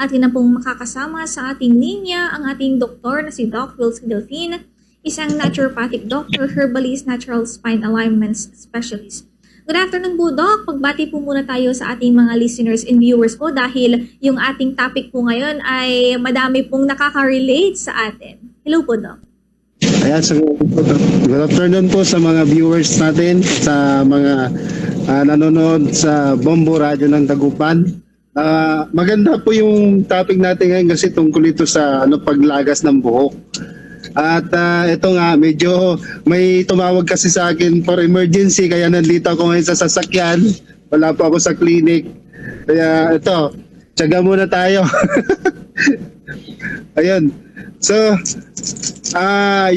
Atin na pong makakasama sa ating linya ang ating doktor na si Doc Wilson Delfin, isang naturopathic doctor, herbalist, natural spine alignments specialist. Good afternoon po, Doc. Pagbati po muna tayo sa ating mga listeners and viewers po dahil yung ating topic po ngayon ay madami pong nakaka-relate sa atin. Hello po, Doc. Ayan, so good afternoon po sa mga viewers natin, sa mga nanonood sa Bombo Radio ng Dagupan. Maganda po yung topic natin ngayon kasi tungkol ito sa paglagas ng buhok. At ito nga, medyo may tumawag kasi sa akin for emergency kaya nandito ako ngayon sa sasakyan. Wala pa ako sa clinic. Kaya ito, tiyaga muna tayo. Ayun. So,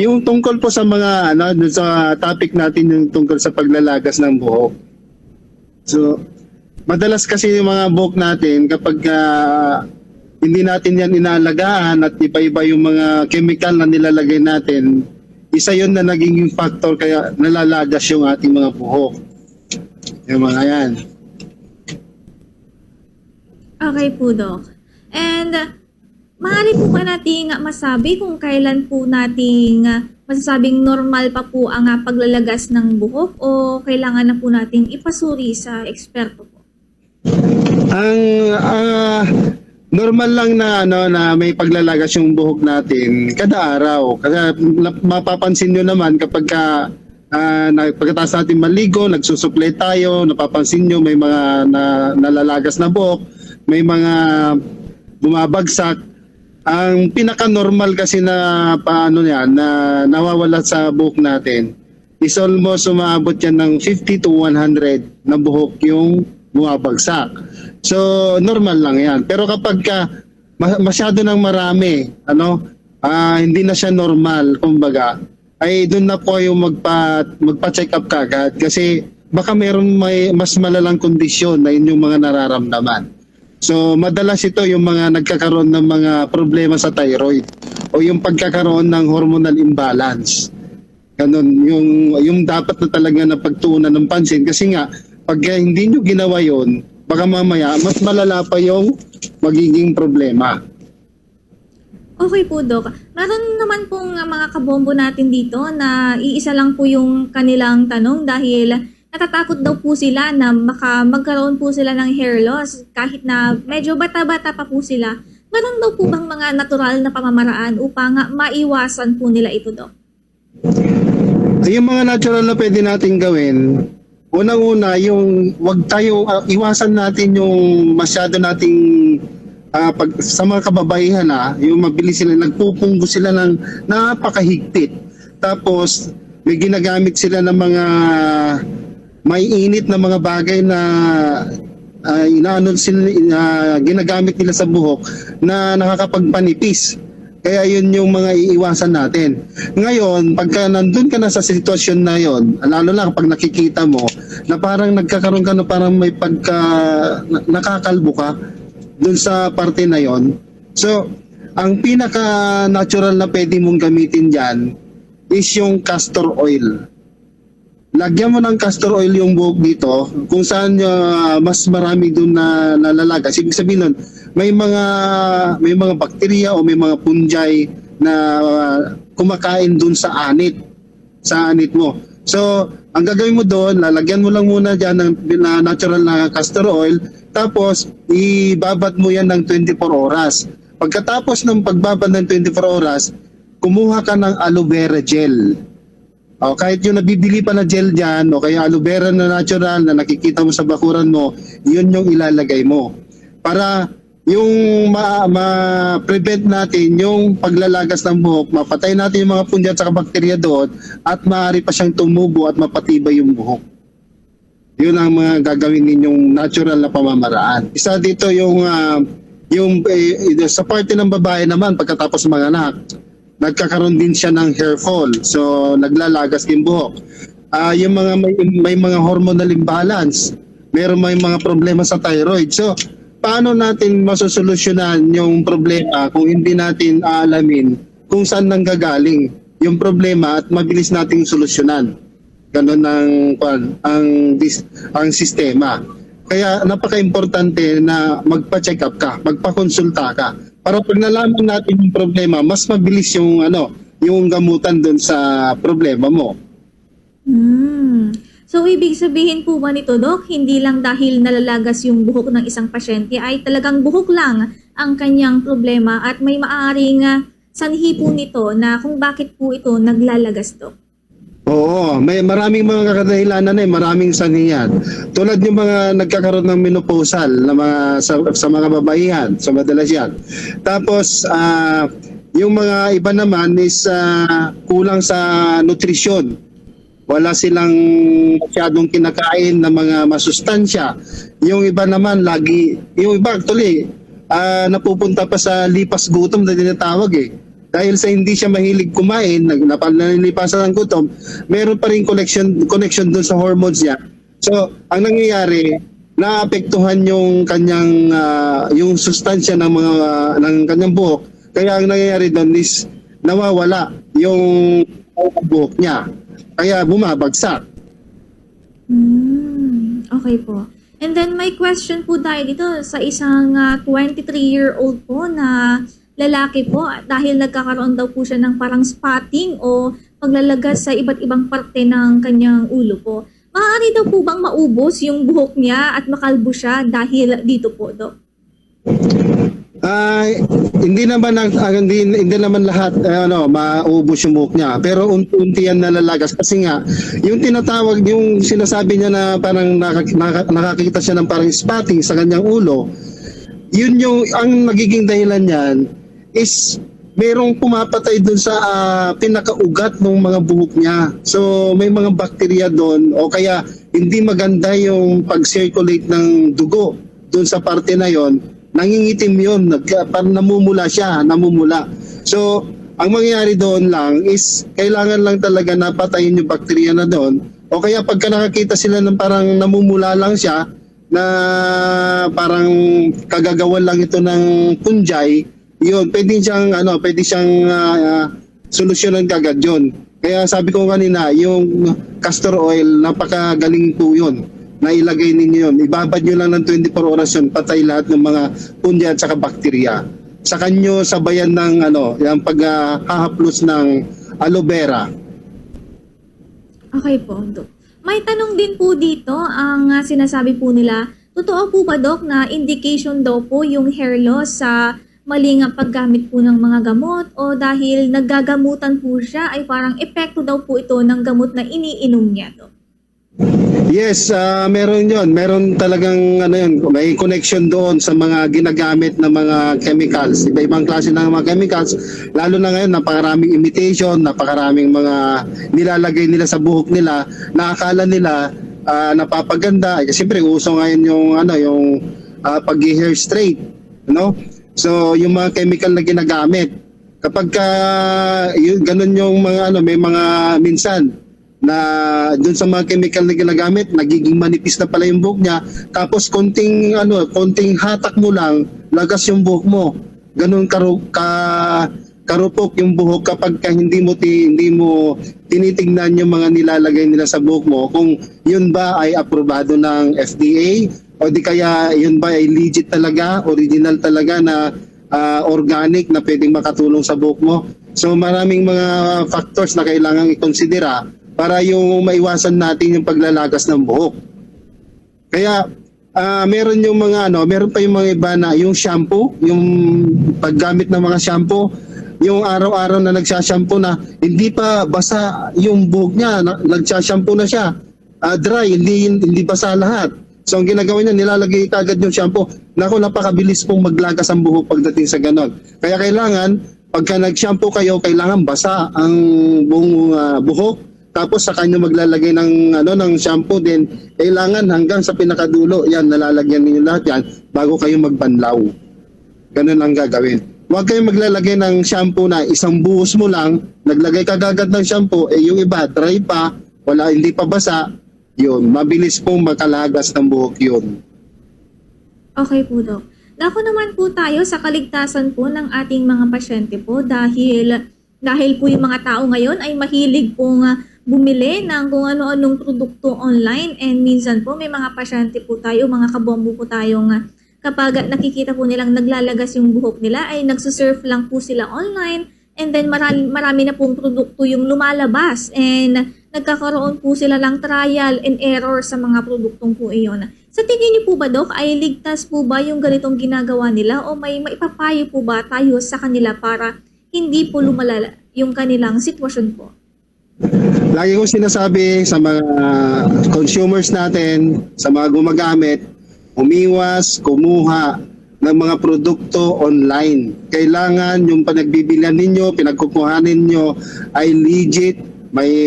yung tungkol po sa mga sa topic natin yung tungkol sa paglalagas ng buhok. So, madalas kasi yung mga buhok natin kapag hindi natin yan inaalagaan at iba-iba yung mga chemical na nilalagay natin, isa yun na naging factor kaya nalalagas yung ating mga buhok. Yung mga yan. Okay po, Doc. And maaari po ba nating masabi kung kailan po nating masasabing normal pa po ang paglalagas ng buhok o kailangan na po nating ipasuri sa eksperto po? Ang normal lang na may paglalagas yung buhok natin kada araw. Kasi mapapansin nyo naman kapag pagkatapos natin maligo, nagsusuklay tayo, napapansin nyo may mga nalalagas na buhok, may mga bumabagsak. Ang pinaka-normal kasi na na nawawala sa buhok natin is almost umaabot yan ng 50 to 100 na buhok yung bumabagsak. So normal lang yan. Pero kapag masyado ng marami, hindi na siya normal, kumbaga, ay doon na po yung magpa-check up kagad kasi baka may mas malalang kondisyon na yun yung mga nararamdaman. So madalas ito yung mga nagkakaroon ng mga problema sa thyroid o yung pagkakaroon ng hormonal imbalance. Ganun, yung dapat na talaga na pagtuunan ng pansin kasi nga pag hindi nyo ginawa yon, baka mamaya mas malala pa yung magiging problema. Okay po, Doc. Meron naman pong mga kabombo natin dito na iisa lang po yung kanilang tanong dahil natatakot daw po sila na magkaroon po sila ng hair loss kahit na medyo bata-bata pa po sila. Meron daw po bang mga natural na pamamaraan upang maiwasan po nila ito, Doc? Yung mga natural na pwede natin gawin, unang-una, iwasan natin yung masyado nating sa mga kababaihan yung mabilis sila, nagpupunggo sila ng napakahigpit. Tapos, may ginagamit sila ng mga may init na mga bagay na ginagamit nila sa buhok na nakakapagpanipis. Kaya yun yung mga iiwasan natin. Ngayon, pagka nandun ka na sa sitwasyon na yon, lalo na kapag nakikita mo na parang nagkakaroon ka na parang may nakakalbo ka dun sa parte na yon. So, ang pinaka-natural na pwede mong gamitin dyan is yung castor oil. Lagyan mo ng castor oil yung buhok dito kung saan mas marami dun na nalalagas. Ibig sabihin nun, may mga bakterya o may mga fungi na kumakain dun sa anit mo. So, ang gagawin mo doon, lalagyan mo lang muna dyan ng natural na castor oil, tapos ibabad mo yan ng 24 oras. Pagkatapos ng pagbabad ng 24 oras, kumuha ka ng aloe vera gel. O, kahit yung nabibili pa na gel dyan, o kaya aloe vera na natural na nakikita mo sa bakuran mo, yun yung ilalagay mo. Para yung ma-prevent natin yung paglalagas ng buhok, mapatay natin yung mga fungi at saka bakterya doon, at maaari pa siyang tumubo at mapatibay yung buhok. Yun ang mga gagawin ninyong natural na pamamaraan. Isa dito yung sa parte ng babae naman, pagkatapos mga anak, nagkakaroon din siya ng hair fall. So, naglalagas din buhok. Yung mga may mga hormonal imbalance, may mga problema sa thyroid. So, paano natin masosolusyonan yung problema kung hindi natin aalamin kung saan nanggagaling yung problema at mabilis nating solusyonan? Ganun ang sistema. Kaya napaka-importante na magpa-check up ka, magpa-konsulta ka. Para pag nalaman natin yung problema, mas mabilis yung yung gamutan doon sa problema mo. So, ibig sabihin po ba nito, Dok, hindi lang dahil nalalagas yung buhok ng isang pasyente, ay talagang buhok lang ang kanyang problema at may maaaring sanhi po nito na kung bakit po ito naglalagas, Dok? Oo, may maraming mga kadahilanan maraming sanhi yan. Tulad yung mga nagkakaroon ng menopausal na mga sa mga babaihan, sa madalas yan. Tapos yung mga iba naman is kulang sa nutrisyon. Wala silang masyadong kinakain na mga masustansya. Yung iba naman yung iba actually napupunta pa sa lipas gutom na tinatawag Dahil sa hindi siya mahilig kumain, nanilipasan ng gutom, meron pa rin connection doon sa hormones niya. So, ang nangyayari, naapektuhan yung kanyang yung sustansya ng kanyang buhok. Kaya ang nangyayari doon is nawawala yung buhok niya. Kaya bumabagsak. Okay po. And then may question po tayo dito sa isang 23-year-old po na lalaki po dahil nagkakaroon daw po siya ng parang spotting o paglalagas sa iba't ibang parte ng kanyang ulo po. Maaari daw po bang maubos yung buhok niya at makalbo siya dahil dito po, Dok? Hindi naman lahat maubos yung buhok niya, pero unti-unti yan nalalagas kasi nga yung sinasabi niya na parang nakakita siya ng parang spotting sa kanyang ulo. Yun yung ang nagiging dahilan niyan is merong pumapatay doon sa pinakaugat ng mga buhok niya. So may mga bakterya doon o kaya hindi maganda yung pag-circulate ng dugo doon sa parte na yon. Nangingitim yun, parang namumula. So, ang mangyayari doon lang is kailangan lang talaga napatayin yung bakterya na doon. O kaya pagka nakakita sila ng parang namumula lang siya, na parang kagagawan lang ito ng punjay, yun, pwede siyang solusyonan kagad yun. Kaya sabi ko kanina, yung castor oil, napakagaling po yun. Na ilagay ninyo yun. Ibabad nyo lang ng 24 oras yun, patay lahat ng mga punja at saka bakterya. Saka nyo sabayan ng yung paghahaplos ng aloe vera. Okay po, Dok. May tanong din po dito ang sinasabi po nila, totoo po ba, Dok, na indication daw po yung hair loss sa maling paggamit po ng mga gamot o dahil naggagamutan po siya ay parang epekto daw po ito ng gamot na iniinom niya, Dok? Yes, meron yon. Meron talagang may connection doon sa mga ginagamit na mga chemicals. Iba-ibang klase ng mga chemicals. Lalo na ngayon, napakaraming imitation, napakaraming mga nilalagay nila sa buhok nila na akala nila napapaganda. Siyempre, uso ngayon yung pag-hair straight, So, yung mga chemical na ginagamit. Kapag ganun yung mga may mga minsan na doon sa mga chemical na ginagamit, nagiging manipis na pala yung buhok niya, tapos konting hatak mo lang, lagas yung buhok mo. Ganun karupok yung buhok kapag hindi mo tinitingnan yung mga nilalagay nila sa buhok mo kung yun ba ay aprobado ng FDA o di kaya yun ba ay legit talaga, original talaga na organic na pwedeng makatulong sa buhok mo. So maraming mga factors na kailangang ikonsidera para yung maiwasan natin yung paglalagas ng buhok. Kaya meron pa yung mga iba na yung shampoo, yung paggamit ng mga shampoo, yung araw-araw na nagsashampoo na hindi pa basa yung buhok niya, nagsashampoo na siya, dry, hindi basa lahat. So ang ginagawa niya, nilalagay kagad yung shampoo. Naku, napakabilis pong maglagas ang buhok pagdating sa ganon. Kaya kailangan, pagka nag-shampoo kayo, kailangan basa ang buong buhok. Tapos sa kanya maglalagay ng shampoo din, kailangan hanggang sa pinakadulo, yan, nalalagyan niyo lahat yan bago kayo magbanlaw. Ganun ang gagawin. Huwag kayong maglalagay ng shampoo na isang buhos mo lang, naglagay ka agad ng shampoo, yung iba dry pa, hindi pa basa, yun, mabilis pong makalagas ng buhok yun. Okay po, Dok. Dako naman po tayo sa kaligtasan po ng ating mga pasyente po dahil po yung mga tao ngayon ay mahilig pong bumili ng kung ano-anong produkto online, and minsan po may mga pasyente po tayo, mga kabombo po tayong kapag nakikita po nilang naglalagas yung buhok nila ay nagsusurf lang po sila online, and then marami na pong produkto yung lumalabas, and nagkakaroon po sila lang trial and error sa mga produktong po iyon. Sa tingin niyo po ba, Dok, ay ligtas po ba yung ganitong ginagawa nila, o may maipapayo po ba tayo sa kanila para hindi po lumalala yung kanilang sitwasyon po? Lagi kong sinasabi sa mga consumers natin, sa mga gumagamit, umiwas, kumuha ng mga produkto online. Kailangan yung panagbibilihan ninyo, pinagkukuhanin nyo ay legit.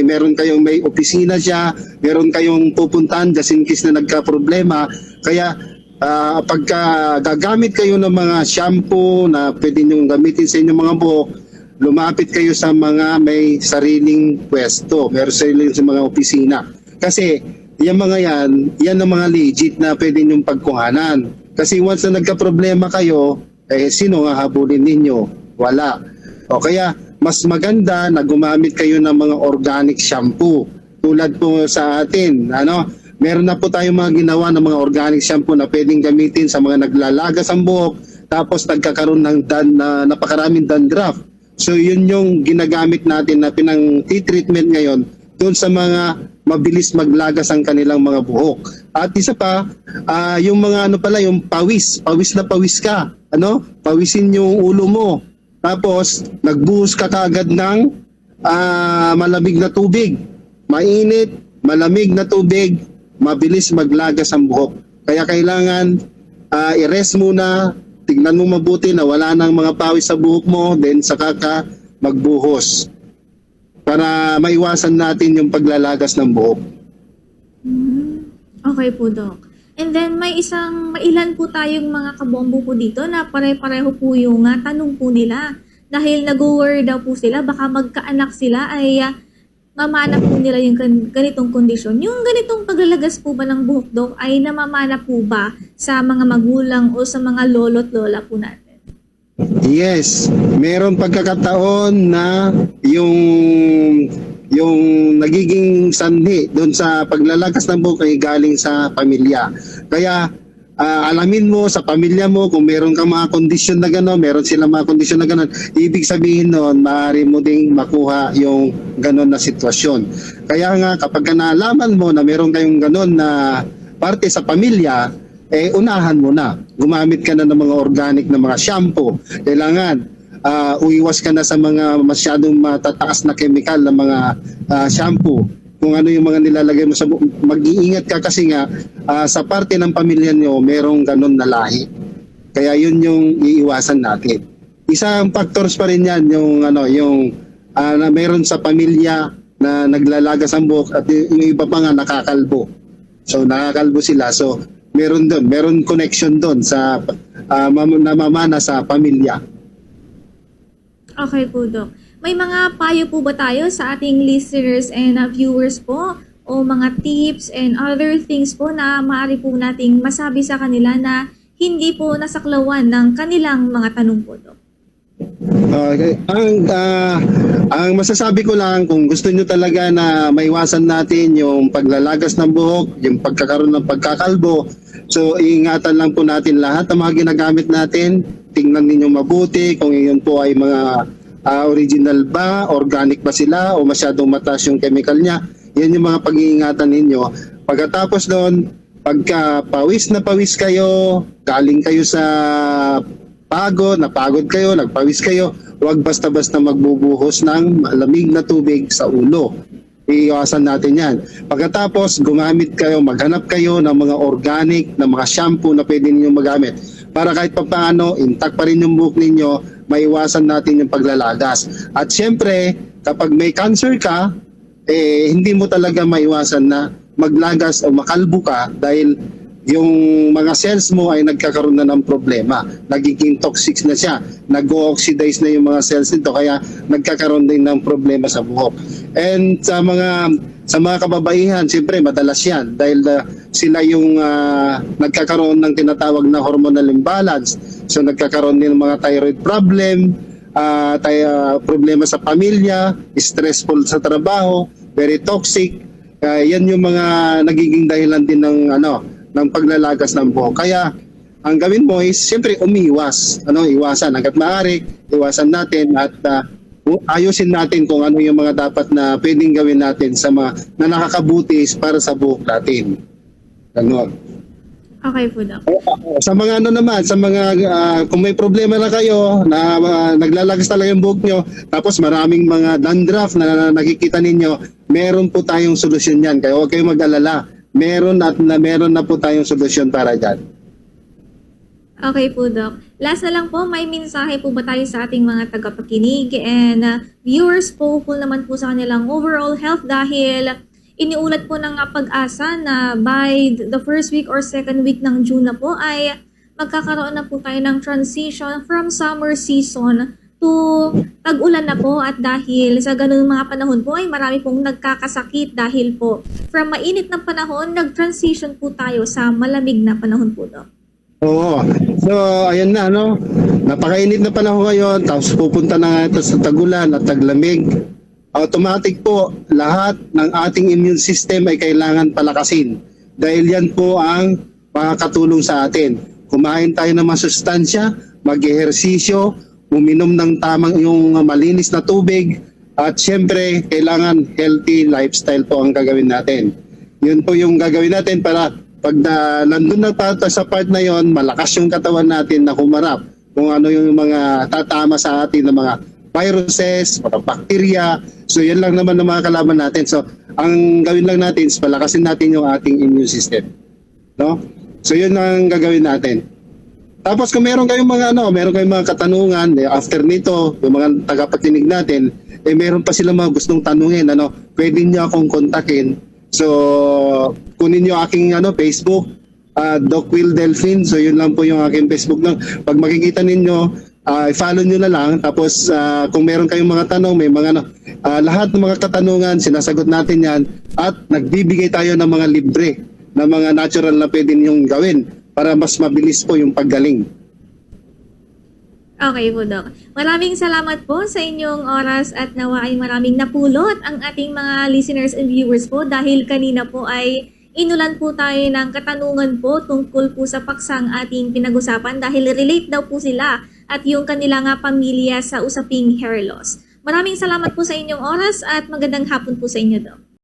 Meron kayong may opisina siya, meron kayong pupuntahan just in case na nagka-problema. Kaya pagka gagamit kayo ng mga shampoo na pwede nyo gamitin sa inyong mga buhok, lumapit kayo sa mga may sariling pwesto, meron sariling sa mga opisina. Kasi yan ang mga legit na pwede nyong pagkuhanan. Kasi once na nagka-problema kayo, sino nga habulin ninyo? Wala. O kaya mas maganda na gumamit kayo ng mga organic shampoo. Tulad po sa atin, meron na po tayong mga ginawa ng mga organic shampoo na pwedeng gamitin sa mga naglalagas ang buhok, tapos nagkakaroon ng napakaraming dandruff. So yun yung ginagamit natin na pinang-treatment ngayon doon sa mga mabilis maglagas ang kanilang mga buhok. At isa pa, yung mga yung pawis na pawis ka, pawisin yung ulo mo. Tapos nagbuhos ka kaagad ng malamig na tubig. Mainit, malamig na tubig, mabilis maglagas ang buhok. Kaya kailangan i-rest muna. Tignan mo mabuti na wala nang mga pawis sa buhok mo, then saka ka magbuhos para maiwasan natin yung paglalagas ng buhok. Okay po, Doc. And then mailan po tayong mga kabombo po dito na pare-pareho po yung tanong po nila. Dahil nag-worry daw po sila, baka magkaanak sila ay mamana po nila yung ganitong kondisyon. Yung ganitong paglalagas po ba ng buhok, Dok, ay namamana po ba sa mga magulang o sa mga lolo't lola po natin? Yes, meron pagkakataon na yung nagiging sanhi doon sa paglalagas ng buhok ay galing sa pamilya. Kaya alamin mo sa pamilya mo kung meron kang mga kondisyon na gano'n, meron silang mga kondisyon na gano'n, ibig sabihin noon, maaari mo ding makuha yung gano'n na sitwasyon. Kaya nga, kapag naalaman mo na meron kayong gano'n na parte sa pamilya, unahan mo na. Gumamit ka na ng mga organic na mga shampoo. Kailangan, uiwas ka na sa mga masyadong matataas na chemical na mga shampoo. Kung ano yung mga nilalagay mo sa mag-iingat ka kasi nga sa parte ng pamilya niyo merong ganun na lahi. Kaya yun yung iiwasan natin. Isang factors pa rin yan yung na meron sa pamilya na naglalagas ang buhok at yung iba pa nga nakakalbo. So nakakalbo sila. So meron connection doon sa namamana sa pamilya. Okay po, Doc. May mga payo po ba tayo sa ating listeners and viewers po, o mga tips and other things po na maaari po nating masabi sa kanila na hindi po nasaklawan ng kanilang mga tanong po, Doc? Okay. Ang masasabi ko lang, kung gusto nyo talaga na maiwasan natin yung paglalagas ng buhok, yung pagkakaroon ng pagkakalbo, so ingatan lang po natin lahat ng mga ginagamit natin. Tingnan ninyo mabuti kung iyon po ay mga original ba, organic ba sila, o masyadong mataas yung chemical niya. Yan yung mga pag-iingatan ninyo. Pagkatapos doon, pagka pawis na pawis kayo, galing kayo sa napagod kayo, nagpawis kayo, huwag basta-basta magbubuhos ng malamig na tubig sa ulo. Iiwasan natin yan. Pagkatapos, maghanap kayo ng mga organic na mga shampoo na pwede ninyong magamit. Para kahit paano, intact pa rin yung buhok ninyo, maiwasan natin yung paglalagas. At syempre, kapag may cancer ka, hindi mo talaga maiwasan na maglagas o makalbo ka dahil yung mga cells mo ay nagkakaroon na ng problema. Nagiging toxic na siya. Nag-oxidize na yung mga cells nito kaya nagkakaroon din ng problema sa buhok. And sa mga kababaihan, siyempre madalas yan dahil sila yung nagkakaroon ng tinatawag na hormonal imbalance. So nagkakaroon din ng mga thyroid problem, problema sa pamilya, stressful sa trabaho, very toxic. Yan yung mga nagiging dahilan din ng paglalagas ng buhok. Kaya ang gawin mo is siyempre umiwas, iwasan hangga't maaari, iwasan natin at ayusin natin kung ano yung mga dapat na pwedeng gawin natin sa mga na nakakabuti para sa buhok natin. Ganon. Okay po, Doc. Sa mga kung may problema na kayo na naglalagas talaga yung buhok nyo, tapos maraming mga dandruff na nakikita ninyo, meron po tayong solusyon yan. Kaya huwag kayong mag-alala. Meron na po tayong solusyon para dyan. Okay po, Doc. Last na lang po, may mensahe po ba tayo sa ating mga tagapakinig and viewers po naman po sa kanilang overall health dahil iniulat po ng Pag-asa na by the first week or second week ng June na po ay magkakaroon na po tayo ng transition from summer season to tag-ulan na po at dahil sa ganun mga panahon po ay marami pong nagkakasakit dahil po from mainit na panahon, nag-transition po tayo sa malamig na panahon po, Doc. Oo. So, ayan na, napakainit na panahon ngayon, tapos pupunta na nga ito sa tag-ulan at taglamig. Automatic po, lahat ng ating immune system ay kailangan palakasin. Dahil yan po ang makakatulong sa atin. Kumain tayo ng masustansya, mag-ehersisyo, uminom ng tamang yung malinis na tubig, at syempre, kailangan healthy lifestyle po ang gagawin natin. Yun po yung gagawin natin para pag nandun na tayo sa part na yon, malakas yung katawan natin na kumarap kung ano yung mga tatama sa atin ng mga viruses, mga bacteria. So yan lang naman ang mga kalaban natin. So ang gawin lang natin is palakasin natin yung ating immune system. No? So yun ang gagawin natin. Tapos kung meron kayong mga katanungan after nito, yung mga tagapakinig natin, meron pa sila mga gustong tanungin, pwede niyo akong kontakin. So kunin niyo aking Facebook, Doc Will Delfin. So yun lang po yung aking Facebook lang. Pag makikita ninyo, i-follow nyo na lang. Tapos kung meron kayong mga tanong, may mga lahat ng mga katanungan, sinasagot natin yan. At nagbibigay tayo ng mga libre, na mga natural na pwede nyong gawin para mas mabilis po yung paggaling. Okay po, Doc. Maraming salamat po sa inyong oras at nawa ay maraming napulot ang ating mga listeners and viewers po dahil kanina po ay inulan po tayo ng katanungan po tungkol po sa paksang ating pinag-usapan dahil relate daw po sila at yung kanila nga pamilya sa usaping hair loss. Maraming salamat po sa inyong oras at magandang hapon po sa inyo, Doc.